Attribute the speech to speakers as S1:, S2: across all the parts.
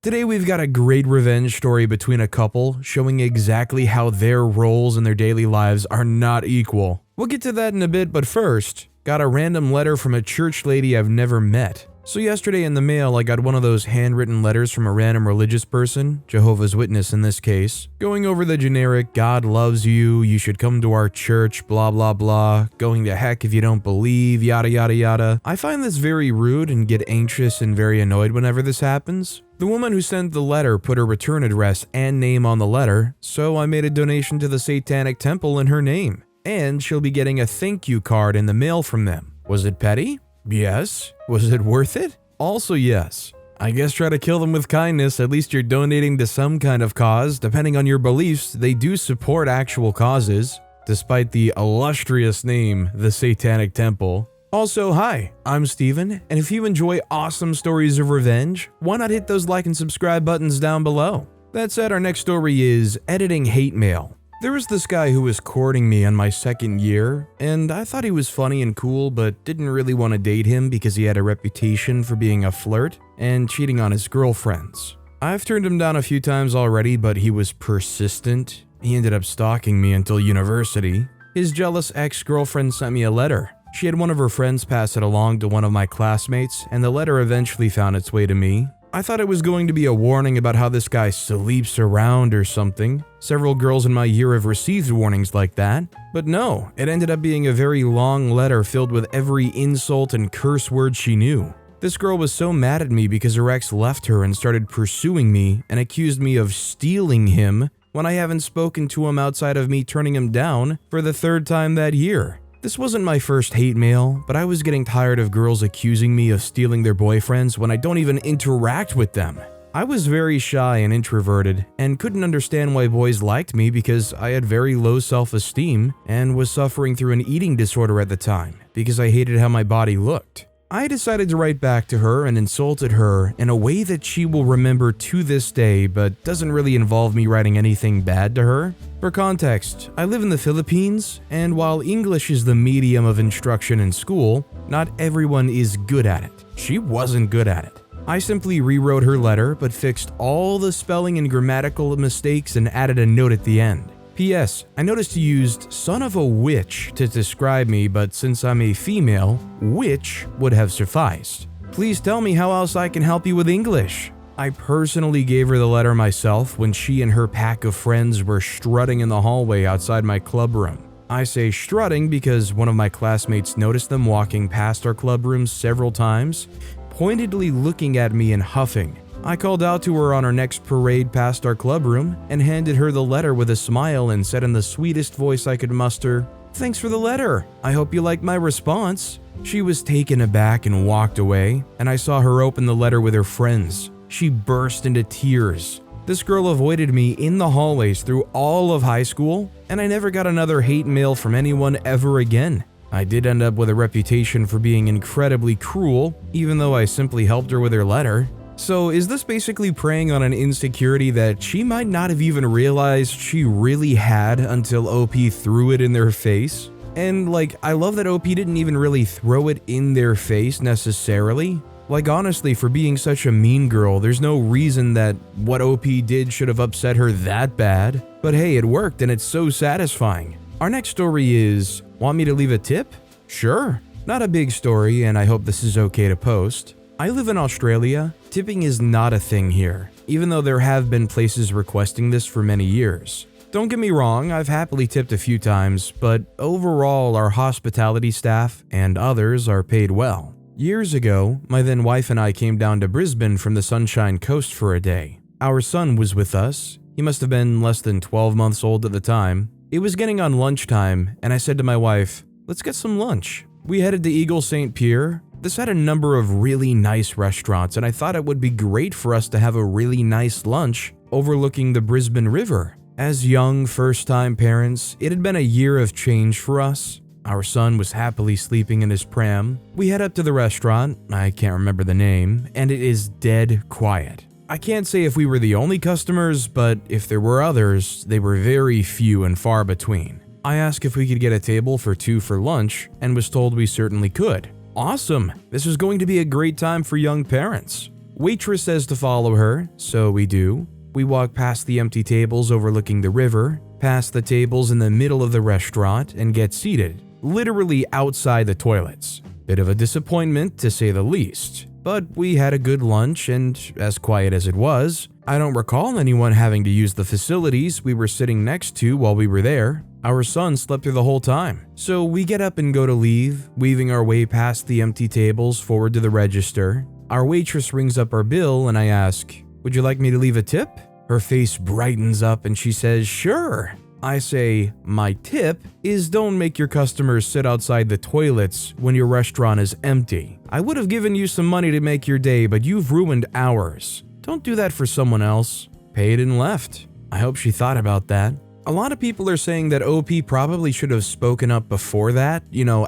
S1: Today we've got a great revenge story between a couple showing exactly how their roles in their daily lives are not equal. We'll get to that in a bit, but first, got a random letter from a church lady I've never met. So yesterday in the mail I got one of those handwritten letters from a random religious person, Jehovah's Witness in this case, going over the generic God loves you, you should come to our church, blah blah blah, going to heck if you don't believe, yada yada yada. I find this very rude and get anxious and very annoyed whenever this happens. The woman who sent the letter put her return address and name on the letter, so I made a donation to the Satanic Temple in her name. And she'll be getting a thank you card in the mail from them. Was it petty? Yes. Was it worth it? Also yes. I guess try to kill them with kindness, at least you're donating to some kind of cause. Depending on your beliefs, they do support actual causes, despite the illustrious name, the Satanic Temple. Also, hi, I'm Steven, and if you enjoy awesome stories of revenge, why not hit those like and subscribe buttons down below? That said, our next story is editing hate mail. There was this guy who was courting me in my second year, and I thought he was funny and cool, but didn't really want to date him because he had a reputation for being a flirt and cheating on his girlfriends. I've turned him down a few times already, but he was persistent. He ended up stalking me until university. His jealous ex-girlfriend sent me a letter. She had one of her friends pass it along to one of my classmates, and the letter eventually found its way to me. I thought it was going to be a warning about how this guy sleeps around or something. Several girls in my year have received warnings like that. But no, it ended up being a very long letter filled with every insult and curse word she knew. This girl was so mad at me because her ex left her and started pursuing me and accused me of stealing him when I haven't spoken to him outside of me turning him down for the third time that year. This wasn't my first hate mail, but I was getting tired of girls accusing me of stealing their boyfriends when I don't even interact with them. I was very shy and introverted and couldn't understand why boys liked me because I had very low self-esteem and was suffering through an eating disorder at the time because I hated how my body looked. I decided to write back to her and insulted her in a way that she will remember to this day, but doesn't really involve me writing anything bad to her. For context, I live in the Philippines, and while English is the medium of instruction in school, not everyone is good at it. She wasn't good at it. I simply rewrote her letter, but fixed all the spelling and grammatical mistakes and added a note at the end. P.S. I noticed you used son of a witch to describe me, but since I'm a female, witch would have sufficed. Please tell me how else I can help you with English. I personally gave her the letter myself when she and her pack of friends were strutting in the hallway outside my club room. I say strutting because one of my classmates noticed them walking past our club rooms several times, pointedly looking at me and huffing. I called out to her on our next parade past our club room and handed her the letter with a smile and said in the sweetest voice I could muster, "Thanks for the letter. I hope you liked my response." She was taken aback and walked away, and I saw her open the letter with her friends. She burst into tears. This girl avoided me in the hallways through all of high school, and I never got another hate mail from anyone ever again. I did end up with a reputation for being incredibly cruel, even though I simply helped her with her letter. So is this basically preying on an insecurity that she might not have even realized she really had until OP threw it in their face? And I love that OP didn't even really throw it in their face necessarily. Honestly, for being such a mean girl, there's no reason that what OP did should have upset her that bad. But hey, it worked and it's so satisfying. Our next story is, want me to leave a tip? Sure. Not a big story, and I hope this is okay to post. I live in Australia. Tipping is not a thing here, even though there have been places requesting this for many years. Don't get me wrong, I've happily tipped a few times, but overall our hospitality staff and others are paid well. Years ago, my then wife and I came down to Brisbane from the Sunshine Coast for a day. Our son was with us. He must have been less than 12 months old at the time. It was getting on lunchtime, and I said to my wife, "Let's get some lunch." We headed to Eagle St. Pierre. This had a number of really nice restaurants, and I thought it would be great for us to have a really nice lunch overlooking the Brisbane River. As young, first-time parents, it had been a year of change for us. Our son was happily sleeping in his pram. We head up to the restaurant, I can't remember the name, and it is dead quiet. I can't say if we were the only customers, but if there were others, they were very few and far between. I asked if we could get a table for two for lunch, and was told we certainly could. Awesome! This was going to be a great time for young parents. Waitress says to follow her, so we do. We walk past the empty tables overlooking the river, past the tables in the middle of the restaurant, and get seated, literally outside the toilets. Bit of a disappointment to say the least, but we had a good lunch, and as quiet as it was, I don't recall anyone having to use the facilities we were sitting next to while we were there. Our son slept through the whole time. So we get up and go to leave, weaving our way past the empty tables forward to the register. Our waitress rings up our bill and I ask, "Would you like me to leave a tip?" Her face brightens up and she says, "Sure." I say, "My tip is don't make your customers sit outside the toilets when your restaurant is empty. I would have given you some money to make your day, but you've ruined ours. Don't do that for someone else." Paid and left. I hope she thought about that. A lot of people are saying that OP probably should have spoken up before that,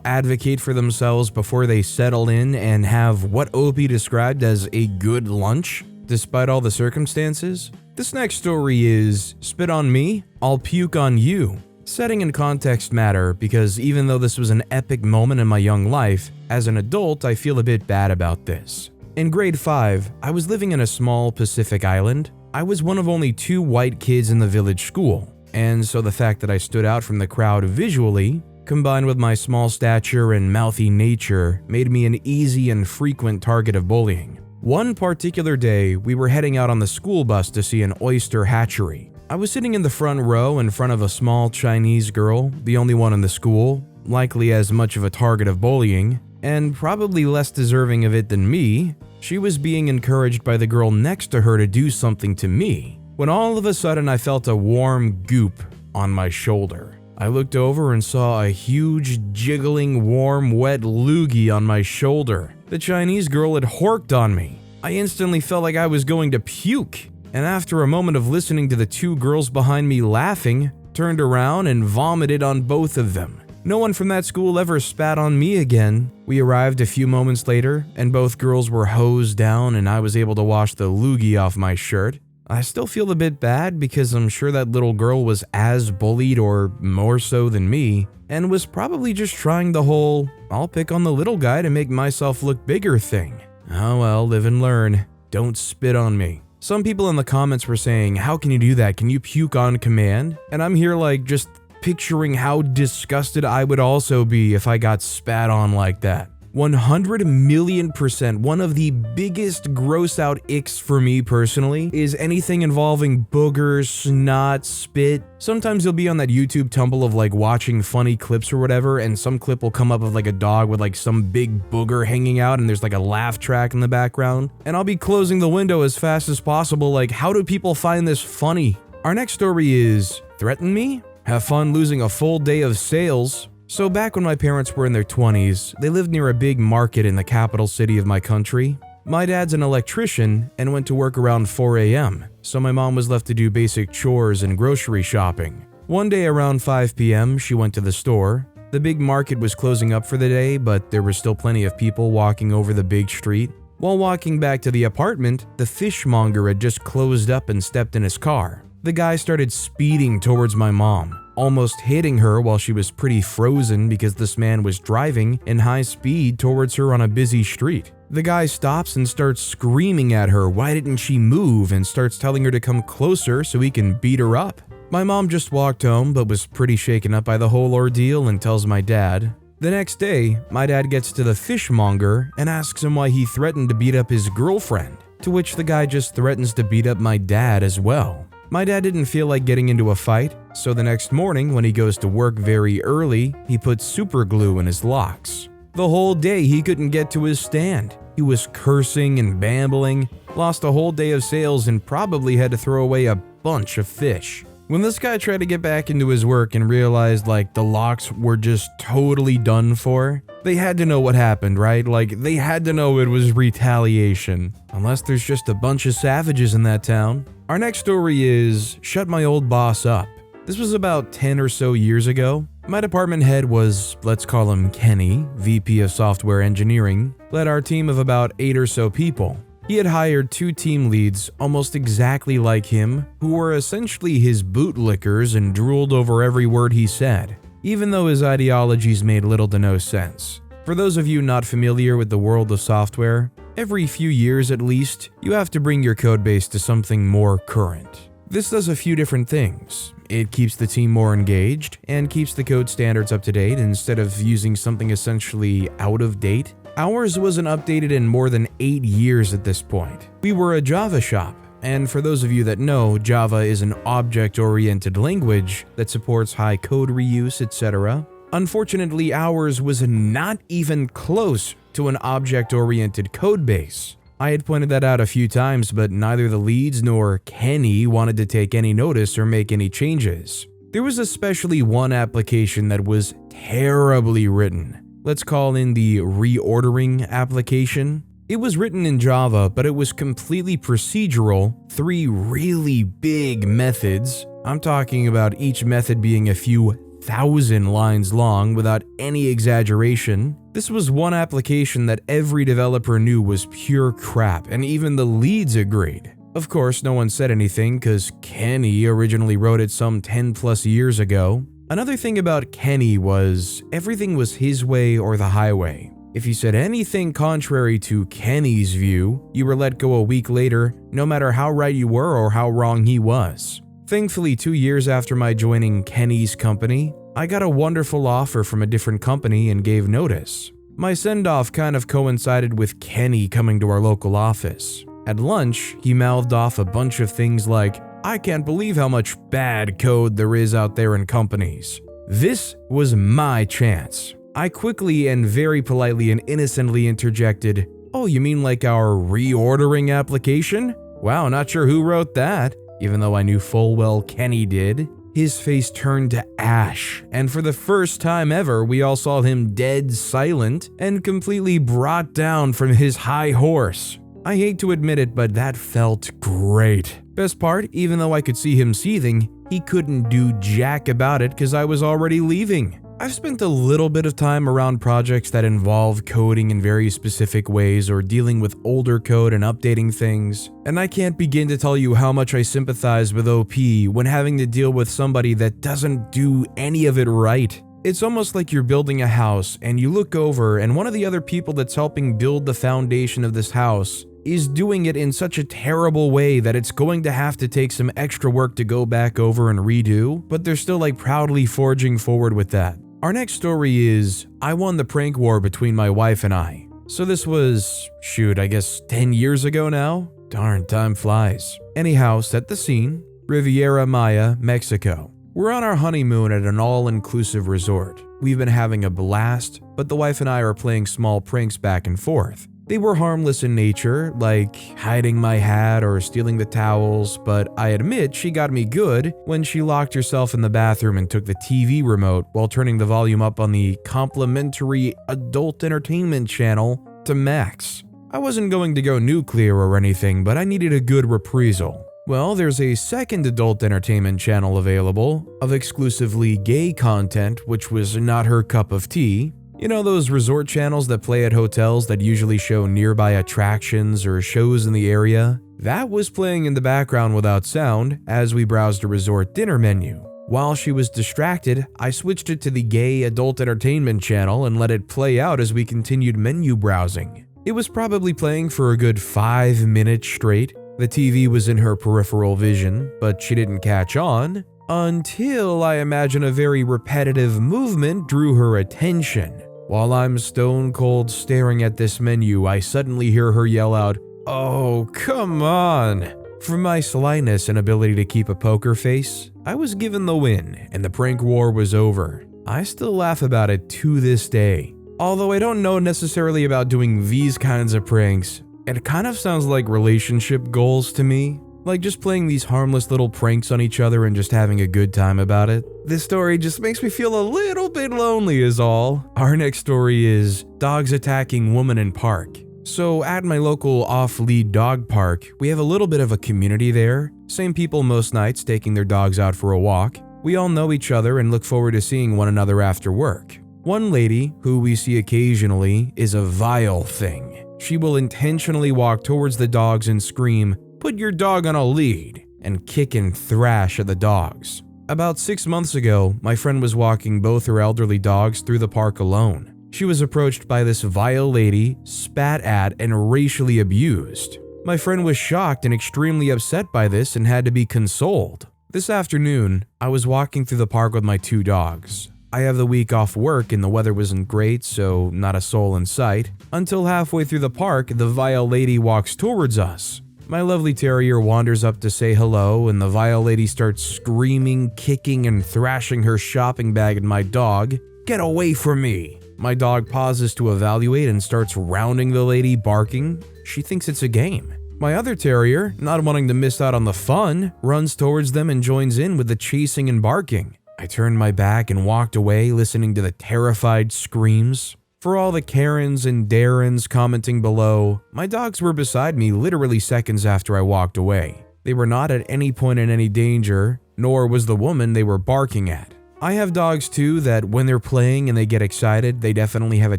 S1: advocate for themselves before they settle in and have what OP described as a good lunch, despite all the circumstances. This next story is spit on me, I'll puke on you. Setting and context matter because even though this was an epic moment in my young life, as an adult I feel a bit bad about this. In grade 5, I was living in a small Pacific island. I was one of only 2 white kids in the village school. And so the fact that I stood out from the crowd visually, combined with my small stature and mouthy nature, made me an easy and frequent target of bullying. One particular day, we were heading out on the school bus to see an oyster hatchery. I was sitting in the front row in front of a small Chinese girl, the only one in the school, likely as much of a target of bullying, and probably less deserving of it than me. She was being encouraged by the girl next to her to do something to me, when all of a sudden I felt a warm goop on my shoulder. I looked over and saw a huge, jiggling, warm, wet loogie on my shoulder. The Chinese girl had horked on me. I instantly felt like I was going to puke, and after a moment of listening to the 2 girls behind me laughing, turned around and vomited on both of them. No one from that school ever spat on me again. We arrived a few moments later, and both girls were hosed down and I was able to wash the loogie off my shirt. I still feel a bit bad because I'm sure that little girl was as bullied or more so than me, and was probably just trying the whole, I'll pick on the little guy to make myself look bigger thing. Oh well, live and learn. Don't spit on me. Some people in the comments were saying, how can you do that? Can you puke on command? And I'm here just picturing how disgusted I would also be if I got spat on like that. 100,000,000%. One of the biggest gross out icks for me personally is anything involving boogers, snot, spit. Sometimes you'll be on that YouTube tumble of watching funny clips or whatever, and some clip will come up of a dog with some big booger hanging out and there's a laugh track in the background. And I'll be closing the window as fast as possible how do people find this funny? Our next story is threaten me? Have fun losing a full day of sales. So back when my parents were in their 20s, they lived near a big market in the capital city of my country. My dad's an electrician and went to work around 4 a.m., so my mom was left to do basic chores and grocery shopping. One day around 5 p.m., she went to the store. The big market was closing up for the day, but there were still plenty of people walking over the big street. While walking back to the apartment, the fishmonger had just closed up and stepped in his car. The guy started speeding towards my mom, almost hitting her while she was pretty frozen because this man was driving in high speed towards her on a busy street. The guy stops and starts screaming at her, why didn't she move, and starts telling her to come closer so he can beat her up. My mom just walked home but was pretty shaken up by the whole ordeal and tells my dad. The next day, my dad gets to the fishmonger and asks him why he threatened to beat up his girlfriend, to which the guy just threatens to beat up my dad as well. My dad didn't feel like getting into a fight, so the next morning when he goes to work very early, he puts super glue in his locks. The whole day he couldn't get to his stand. He was cursing and bambling, lost a whole day of sales and probably had to throw away a bunch of fish. When this guy tried to get back into his work and realized the locks were just totally done for, they had to know what happened, right? They had to know it was retaliation. Unless there's just a bunch of savages in that town. Our next story is Shut My Old Boss Up. This was about 10 or so years ago. My department head was, let's call him Kenny, VP of Software Engineering, led our team of about 8 or so people. He had hired 2 team leads almost exactly like him, who were essentially his bootlickers and drooled over every word he said, even though his ideologies made little to no sense. For those of you not familiar with the world of software, Every few years at least, you have to bring your codebase to something more current. This does a few different things. It keeps the team more engaged and keeps the code standards up to date instead of using something essentially out of date. Ours wasn't updated in more than 8 years at this point. We were a Java shop, and for those of you that know, Java is an object-oriented language that supports high code reuse, etc. Unfortunately, ours was not even close to an object-oriented codebase. I had pointed that out a few times, but neither the leads nor Kenny wanted to take any notice or make any changes. There was especially one application that was terribly written. Let's call in the reordering application. It was written in Java, but it was completely procedural, 3 really big methods. I'm talking about each method being a few thousand lines long without any exaggeration. This was one application that every developer knew was pure crap, and even the leads agreed. Of course, no one said anything because Kenny originally wrote it some 10 plus years ago. Another thing about Kenny was everything was his way or the highway. If you said anything contrary to Kenny's view, you were let go a week later, no matter how right you were or how wrong he was. Thankfully, 2 years after my joining Kenny's company, I got a wonderful offer from a different company and gave notice. My send-off kind of coincided with Kenny coming to our local office. At lunch, he mouthed off a bunch of things like, "I can't believe how much bad code there is out there in companies." This was my chance. I quickly and very politely and innocently interjected, "Oh, you mean like our reordering application? Wow, not sure who wrote that," even though I knew full well Kenny did. His face turned to ash, and for the first time ever, we all saw him dead silent and completely brought down from his high horse. I hate to admit it, but that felt great. Best part, even though I could see him seething, he couldn't do jack about it because I was already leaving. I've spent a little bit of time around projects that involve coding in very specific ways or dealing with older code and updating things, and I can't begin to tell you how much I sympathize with OP when having to deal with somebody that doesn't do any of it right. It's almost like you're building a house and you look over and one of the other people that's helping build the foundation of this house is doing it in such a terrible way that it's going to have to take some extra work to go back over and redo, but they're still like proudly forging forward with that. Our next story is, I won the prank war between my wife and I. So this was, I guess 10 years ago now? Darn, time flies. Anyhow, set the scene, Riviera Maya, Mexico. We're on our honeymoon at an all-inclusive resort. We've been having a blast, but the wife and I are playing small pranks back and forth. They were harmless in nature, like hiding my hat or stealing the towels, but I admit she got me good when she locked herself in the bathroom and took the TV remote while turning the volume up on the complimentary adult entertainment channel to max. I wasn't going to go nuclear or anything, but I needed a good reprisal. Well, there's a second adult entertainment channel available of exclusively gay content, which was not her cup of tea. You know those resort channels that play at hotels that usually show nearby attractions or shows in the area? That was playing in the background without sound as we browsed a resort dinner menu. While she was distracted, I switched it to the gay adult entertainment channel and let it play out as we continued menu browsing. It was probably playing for a good 5 minutes straight. The TV was in her peripheral vision, but she didn't catch on until I imagine a very repetitive movement drew her attention. While I'm stone cold staring at this menu, I suddenly hear her yell out, "Oh, come on!" For my slyness and ability to keep a poker face, I was given the win, and the prank war was over. I still laugh about it to this day. Although I don't know necessarily about doing these kinds of pranks, it kind of sounds like relationship goals to me. Like just playing these harmless little pranks on each other and just having a good time about it. This story just makes me feel a little bit lonely is all. Our next story is dogs attacking woman in park. So at my local off-lead dog park, we have a little bit of a community there. Same people most nights taking their dogs out for a walk. We all know each other and look forward to seeing one another after work. One lady, who we see occasionally, is a vile thing. She will intentionally walk towards the dogs and scream, "Put your dog on a lead," and kick and thrash at the dogs. About 6 months ago, my friend was walking both her elderly dogs through the park alone. She was approached by this vile lady, spat at, and racially abused. My friend was shocked and extremely upset by this and had to be consoled. This afternoon, I was walking through the park with my 2 dogs. I have the week off work and the weather wasn't great, so not a soul in sight. Until halfway through the park, the vile lady walks towards us. My lovely terrier wanders up to say hello, and the vile lady starts screaming, kicking, and thrashing her shopping bag at my dog. "Get away from me!" My dog pauses to evaluate and starts rounding the lady, barking. She thinks it's a game. My other terrier, not wanting to miss out on the fun, runs towards them and joins in with the chasing and barking. I turned my back and walked away, listening to the terrified screams. For all the Karens and Darrens commenting below, my dogs were beside me literally seconds after I walked away. They were not at any point in any danger, nor was the woman they were barking at. I have dogs too that when they're playing and they get excited, they definitely have a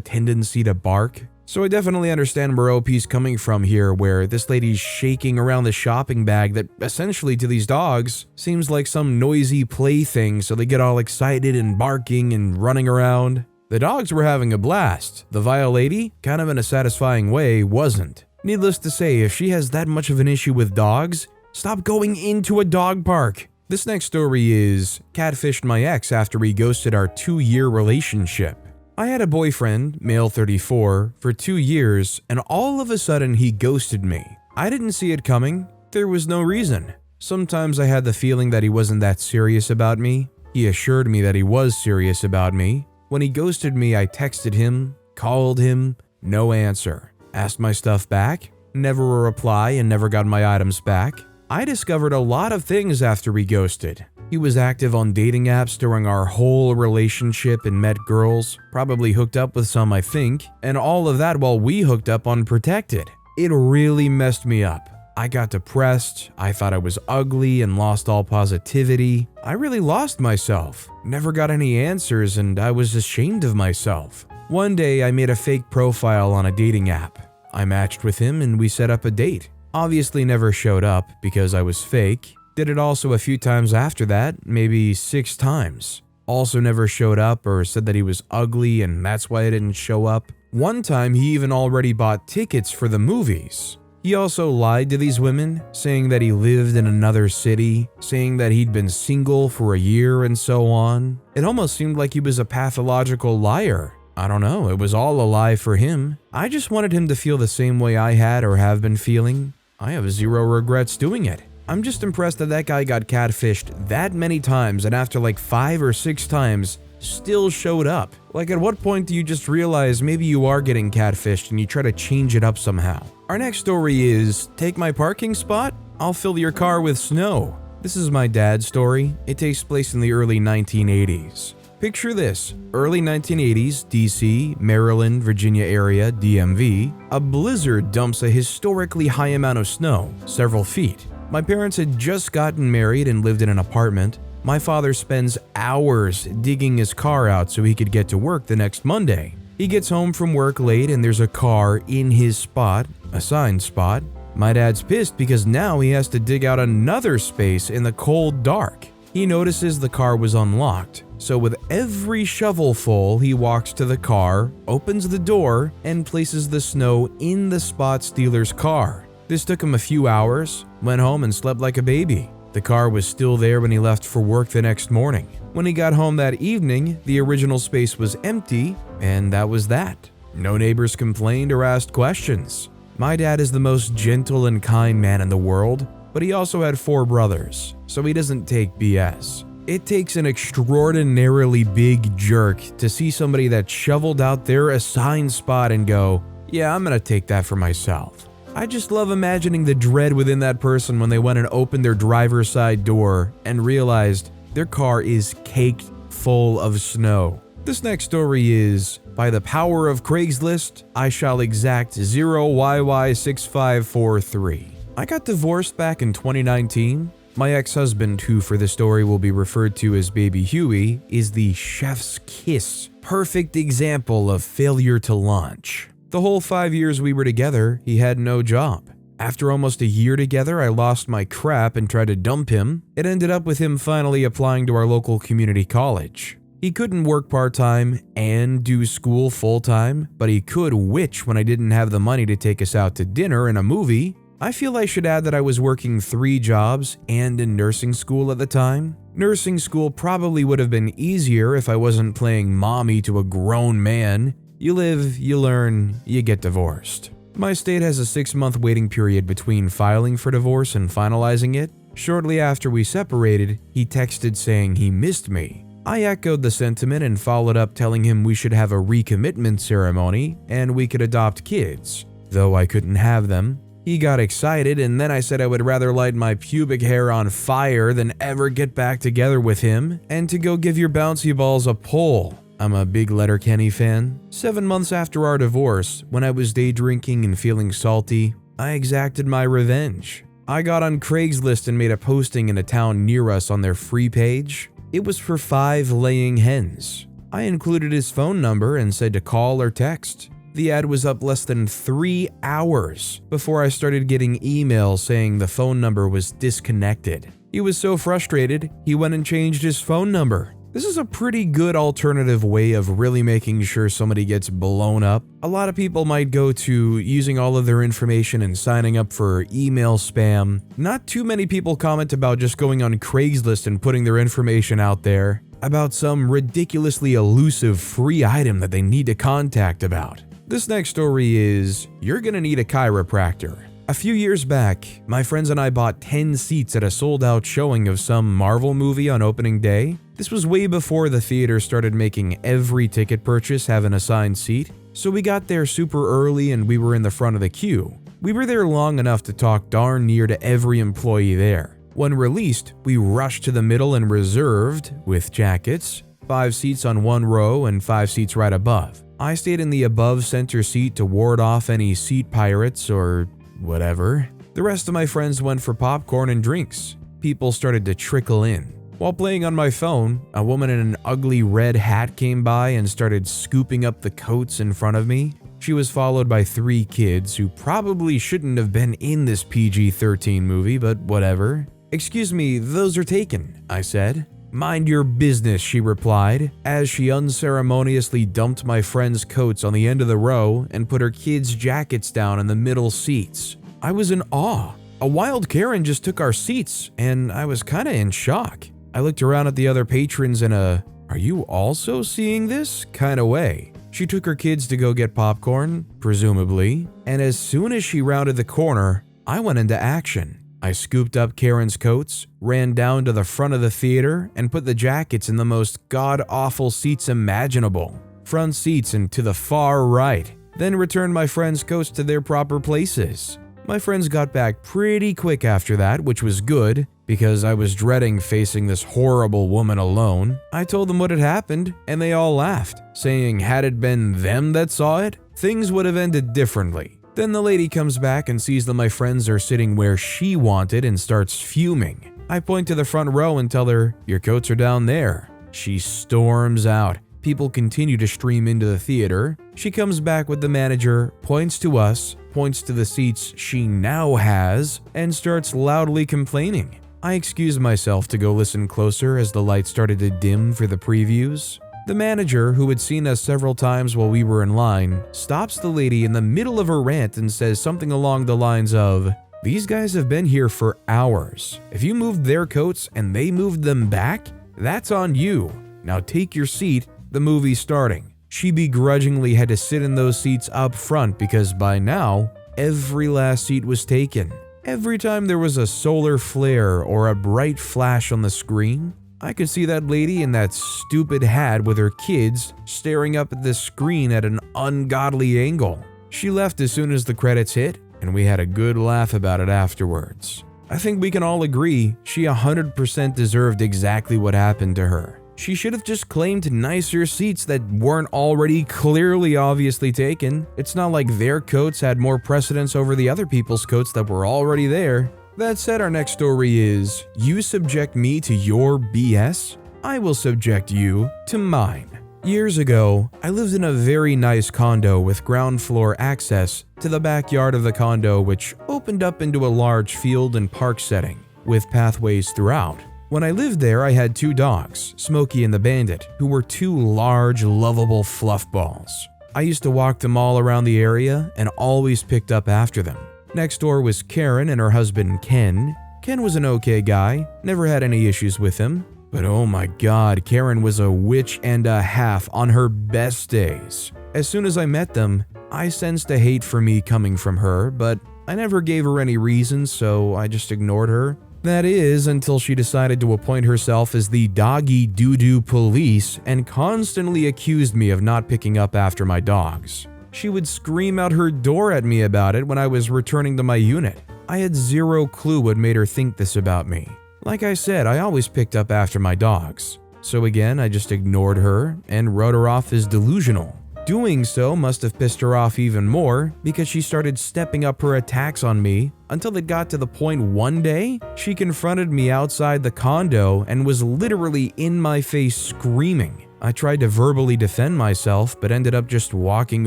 S1: tendency to bark. So I definitely understand where OP's coming from here, where this lady's shaking around the shopping bag that essentially to these dogs seems like some noisy plaything, so they get all excited and barking and running around. The dogs were having a blast. The vile lady, kind of in a satisfying way, wasn't. Needless to say, if she has that much of an issue with dogs, stop going into a dog park. This next story is Catfished my ex after he ghosted our 2-year relationship. I had a boyfriend, male 34, for 2 years, and all of a sudden he ghosted me. I didn't see it coming. There was no reason. Sometimes I had the feeling that he wasn't that serious about me. He assured me that he was serious about me. When he ghosted me, I texted him, called him, no answer. Asked my stuff back, never a reply, and never got my items back. I discovered a lot of things after we ghosted. He was active on dating apps during our whole relationship and met girls, probably hooked up with some I think, and all of that while we hooked up unprotected. It really messed me up. I got depressed, I thought I was ugly and lost all positivity. I really lost myself, never got any answers, and I was ashamed of myself. One day I made a fake profile on a dating app. I matched with him and we set up a date. Obviously never showed up because I was fake. Did it also a few times after that, maybe 6 times. Also never showed up or said that he was ugly and that's why I didn't show up. One time he even already bought tickets for the movies. He also lied to these women, saying that he lived in another city, saying that he'd been single for a year and so on. It almost seemed like he was a pathological liar. I don't know, it was all a lie for him. I just wanted him to feel the same way I had or have been feeling. I have 0 regrets doing it. I'm just impressed that that guy got catfished that many times and after like 5 or 6 times, still showed up. Like, at what point do you just realize maybe you are getting catfished and you try to change it up somehow? Our next story is, take my parking spot? I'll fill your car with snow. This is my dad's story. It takes place in the early 1980s. Picture this, early 1980s, DC, Maryland, Virginia area, DMV, a blizzard dumps a historically high amount of snow, several feet. My parents had just gotten married and lived in an apartment. My father spends hours digging his car out so he could get to work the next Monday. He gets home from work late and there's a car in his spot, assigned spot. My dad's pissed because now he has to dig out another space in the cold dark. He notices the car was unlocked, so with every shovelful he walks to the car, opens the door, and places the snow in the spot stealer's car. This took him a few hours, went home and slept like a baby. The car was still there when he left for work the next morning. When he got home that evening, the original space was empty, and that was that. No neighbors complained or asked questions. My dad is the most gentle and kind man in the world, but he also had 4 brothers, so he doesn't take BS. It takes an extraordinarily big jerk to see somebody that shoveled out their assigned spot and go, yeah, I'm gonna take that for myself. I just love imagining the dread within that person when they went and opened their driver's side door and realized their car is caked full of snow. This next story is, by the power of Craigslist, I shall exact 0YY6543. I got divorced back in 2019. My ex-husband, who for this story will be referred to as Baby Huey, is the chef's kiss. Perfect example of failure to launch. The whole 5 years we were together, he had no job. After almost a year together, I lost my crap and tried to dump him. It ended up with him finally applying to our local community college. He couldn't work part-time and do school full-time, but he could witch when I didn't have the money to take us out to dinner and a movie. I feel I should add that I was working 3 jobs and in nursing school at the time. Nursing school probably would have been easier if I wasn't playing mommy to a grown man. You live, you learn, you get divorced. My state has a 6-month waiting period between filing for divorce and finalizing it. Shortly after we separated, he texted saying he missed me. I echoed the sentiment and followed up telling him we should have a recommitment ceremony and we could adopt kids, though I couldn't have them. He got excited, and then I said I would rather light my pubic hair on fire than ever get back together with him, and to go give your bouncy balls a pull. I'm a big Letterkenny fan. 7 months after our divorce, when I was day drinking and feeling salty, I exacted my revenge. I got on Craigslist and made a posting in a town near us on their free page. It was for 5 laying hens. I included his phone number and said to call or text. The ad was up less than 3 hours before I started getting emails saying the phone number was disconnected. He was so frustrated, he went and changed his phone number. This is a pretty good alternative way of really making sure somebody gets blown up. A lot of people might go to using all of their information and signing up for email spam. Not too many people comment about just going on Craigslist and putting their information out there about some ridiculously elusive free item that they need to contact about. This next story is, you're gonna need a chiropractor. A few years back, my friends and I bought 10 seats at a sold-out showing of some Marvel movie on opening day. This was way before the theater started making every ticket purchase have an assigned seat, so we got there super early and we were in the front of the queue. We were there long enough to talk darn near to every employee there. When released, we rushed to the middle and reserved, with jackets, 5 seats on one row and 5 seats right above. I stayed in the above center seat to ward off any seat pirates or whatever. The rest of my friends went for popcorn and drinks. People started to trickle in. While playing on my phone, a woman in an ugly red hat came by and started scooping up the coats in front of me. She was followed by 3 kids who probably shouldn't have been in this PG-13 movie, but whatever. "Excuse me, those are taken," I said. "Mind your business," she replied, as she unceremoniously dumped my friend's coats on the end of the row and put her kids' jackets down in the middle seats. I was in awe. A wild Karen just took our seats, and I was kinda in shock. I looked around at the other patrons in a, "Are you also seeing this?" kinda way. She took her kids to go get popcorn, presumably, and as soon as she rounded the corner, I went into action. I scooped up Karen's coats, ran down to the front of the theater, and put the jackets in the most god-awful seats imaginable. Front seats and to the far right, then returned my friends' coats to their proper places. My friends got back pretty quick after that, which was good, because I was dreading facing this horrible woman alone. I told them what had happened, and they all laughed, saying had it been them that saw it, things would have ended differently. Then the lady comes back and sees that my friends are sitting where she wanted and starts fuming. I point to the front row and tell her, "Your coats are down there." She storms out. People continue to stream into the theater. She comes back with the manager, points to us, points to the seats she now has, and starts loudly complaining. I excuse myself to go listen closer as the lights started to dim for the previews. The manager, who had seen us several times while we were in line, stops the lady in the middle of her rant and says something along the lines of, "These guys have been here for hours. If you moved their coats and they moved them back, that's on you. Now take your seat, the movie's starting." She begrudgingly had to sit in those seats up front because by now, every last seat was taken. Every time there was a solar flare or a bright flash on the screen, I could see that lady in that stupid hat with her kids staring up at the screen at an ungodly angle. She left as soon as the credits hit, and we had a good laugh about it afterwards. I think we can all agree she 100% deserved exactly what happened to her. She should have just claimed nicer seats that weren't already clearly obviously taken. It's not like their coats had more precedence over the other people's coats that were already there. That said, our next story is, you subject me to your BS, I will subject you to mine. Years ago, I lived in a very nice condo with ground floor access to the backyard of the condo, which opened up into a large field and park setting with pathways throughout. When I lived there, I had 2 dogs, Smokey and the Bandit, who were 2 large, lovable fluff balls. I used to walk them all around the area and always picked up after them. Next door was Karen and her husband Ken. Ken was an okay guy, never had any issues with him. But oh my god, Karen was a witch and a half on her best days. As soon as I met them, I sensed a hate for me coming from her, but I never gave her any reason, so I just ignored her. That is, until she decided to appoint herself as the doggy doo-doo police and constantly accused me of not picking up after my dogs. She would scream out her door at me about it when I was returning to my unit. I had zero clue what made her think this about me. Like I said, I always picked up after my dogs. So again, I just ignored her and wrote her off as delusional. Doing so must have pissed her off even more because she started stepping up her attacks on me until it got to the point one day she confronted me outside the condo and was literally in my face screaming. I tried to verbally defend myself but ended up just walking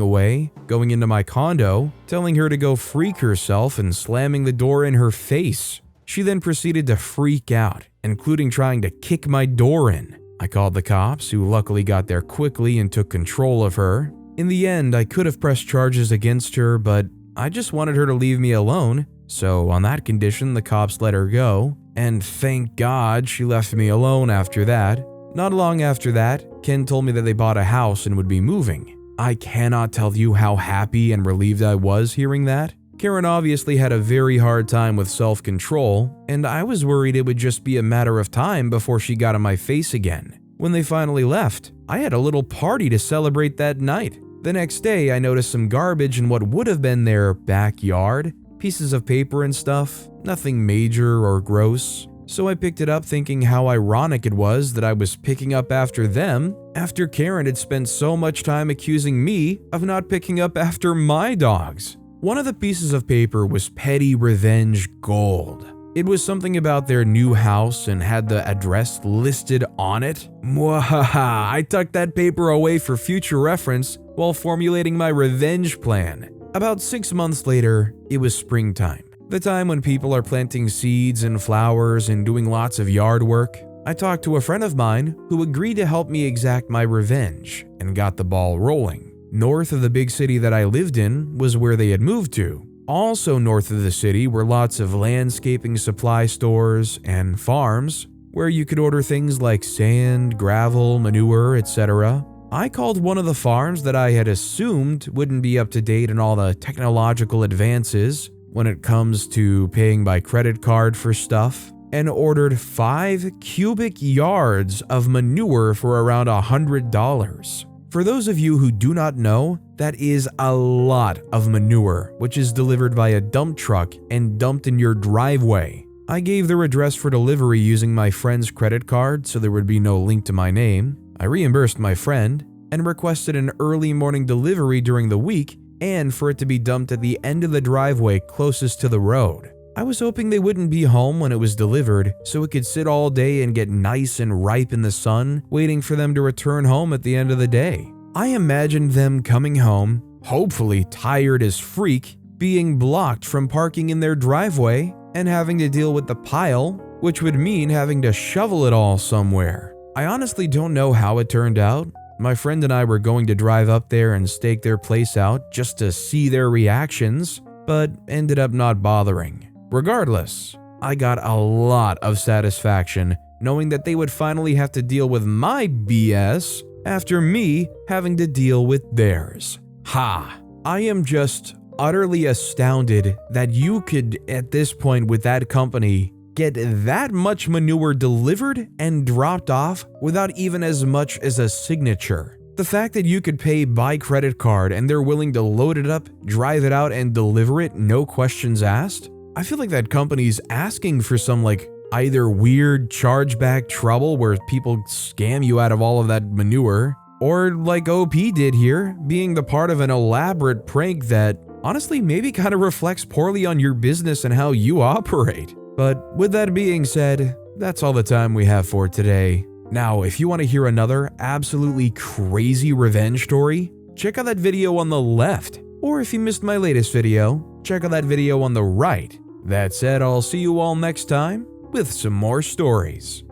S1: away, going into my condo, telling her to go freak herself and slamming the door in her face. She then proceeded to freak out, including trying to kick my door in. I called the cops, who luckily got there quickly and took control of her. In the end, I could have pressed charges against her, but I just wanted her to leave me alone, so on that condition, the cops let her go, and thank God she left me alone after that. Not long after that, Ken told me that they bought a house and would be moving. I cannot tell you how happy and relieved I was hearing that. Karen obviously had a very hard time with self-control, and I was worried it would just be a matter of time before she got in my face again. When they finally left, I had a little party to celebrate that night. The next day, I noticed some garbage in what would have been their backyard, pieces of paper and stuff, nothing major or gross. So I picked it up thinking how ironic it was that I was picking up after them after Karen had spent so much time accusing me of not picking up after my dogs. One of the pieces of paper was petty revenge gold. It was something about their new house and had the address listed on it. Mwahaha, I tucked that paper away for future reference while formulating my revenge plan. About 6 months later, it was springtime, the time when people are planting seeds and flowers and doing lots of yard work. I talked to a friend of mine who agreed to help me exact my revenge and got the ball rolling. North of the big city that I lived in was where they had moved to. Also north of the city were lots of landscaping supply stores and farms where you could order things like sand, gravel, manure, etc. I called one of the farms that I had assumed wouldn't be up to date in all the technological advances when it comes to paying by credit card for stuff, and ordered 5 cubic yards of manure for around $100. For those of you who do not know, that is a lot of manure, which is delivered by a dump truck and dumped in your driveway. I gave their address for delivery using my friend's credit card so there would be no link to my name. I reimbursed my friend and requested an early morning delivery during the week and for it to be dumped at the end of the driveway closest to the road. I was hoping they wouldn't be home when it was delivered so it could sit all day and get nice and ripe in the sun, waiting for them to return home at the end of the day. I imagined them coming home, hopefully tired as freak, being blocked from parking in their driveway and having to deal with the pile, which would mean having to shovel it all somewhere. I honestly don't know how it turned out. My friend and I were going to drive up there and stake their place out just to see their reactions, but ended up not bothering. Regardless, I got a lot of satisfaction knowing that they would finally have to deal with my BS after me having to deal with theirs. Ha! I am just utterly astounded that you could, at this point with that company, get that much manure delivered and dropped off without even as much as a signature. The fact that you could pay by credit card and they're willing to load it up, drive it out, and deliver it, no questions asked. I feel like that company's asking for some either weird chargeback trouble where people scam you out of all of that manure, or like OP did here, being the part of an elaborate prank that honestly maybe kind of reflects poorly on your business and how you operate. But with that being said, that's all the time we have for today. Now, if you want to hear another absolutely crazy revenge story, check out that video on the left. Or if you missed my latest video, check out that video on the right. That said, I'll see you all next time with some more stories.